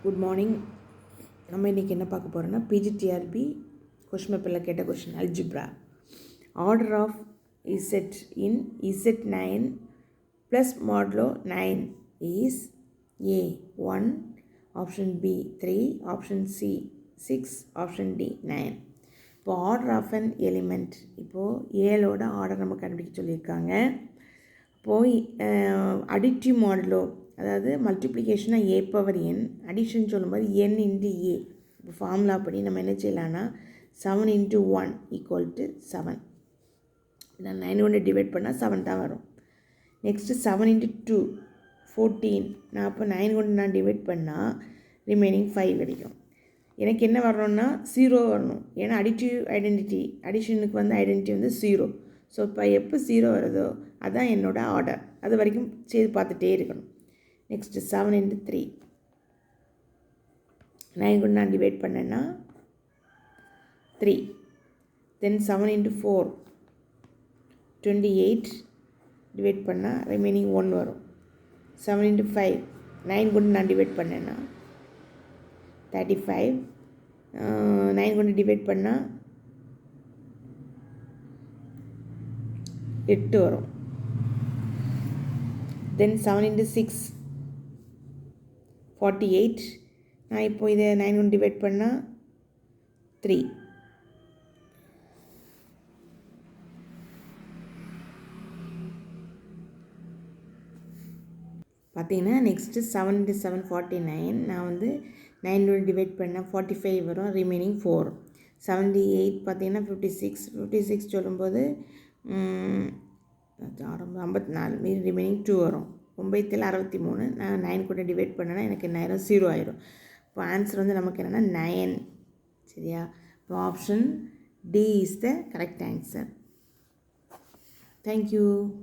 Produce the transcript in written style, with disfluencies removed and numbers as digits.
Good morning. நம்ம இன்றைக்கி என்ன பார்க்க போகிறோன்னா பிஜிடிஆர்பி கொஷின் பேப்பரில் கேட்ட question algebra. Order of Z in Z 9 plus modulo 9 is A 1, option B 3, option C 6, option D 9. இப்போ ஆர்டர் ஆஃப் அன் எலிமெண்ட், இப்போது ஏழோட ஆர்டர் நம்ம கண்டுபிடிக்க சொல்லியிருக்காங்க. இப்போது அடிட்டிவ் மாடுலோ, அதாவது மல்டிப்ளிகேஷனாக ஏ பவர் என், அடிஷன் சொல்லும்போது என் இன்ட்டு ஏ. இப்போ ஃபார்முலா படி நம்ம என்ன செய்யலாம்னா 7 × 1 = 7. நான் 9 கொண்டு டிவைட் பண்ணால் 7 தான் வரும். நெக்ஸ்ட்டு 7 × 2 14. நான் அப்போ 9 கொண்டு நான் டிவைட் பண்ணால் ரிமைனிங் 5 கிடைக்கும். எனக்கு என்ன வரணும்னா 0 வரணும். ஏன்னா அடிஷனுக்கு வந்து ஐடென்டிட்டி வந்து 0. ஸோ இப்போ எப்போ 0 வருதோ அதுதான் என்னோடய ஆர்டர். அது வரைக்கும் செய்து பார்த்துட்டே இருக்கணும். நெக்ஸ்ட்டு 7 × 3. 9 கொண்டு நான் டிவைட் பண்ணேன்னா 3. தென் 7 × 4 28. டிவைட் பண்ணால் ரிமைனிங் 1 வரும். 7 × 5 9 கொண்டு நான் டிவைட் பண்ணேன்னா 35. 9 கொண்டு டிவைட் பண்ணால் 8 வரும். தென் 7 × 6 48. நான் இப்போ இதை 9 கொண்டு டிவைட் பண்ணால் 3. பார்த்தீங்கன்னா நெக்ஸ்ட்டு 7 × 7 49. நான் வந்து 9 கொண்டு டிவைட் பண்ணால் 45 வரும். ரிமைனிங் 4. 78 பார்த்தீங்கன்னா 56 சொல்லும்போது 54. ரிமைனிங் 2 வரும். 9 63. நான் 9 கூட டிவைட் பண்ணேன்னா எனக்கு என்ன ஆயிரும்? 0 ஆயிரும். இப்போ ஆன்சர் வந்து நமக்கு என்னென்னா 9. சரியா? இப்போ option D is the correct answer. Thank you.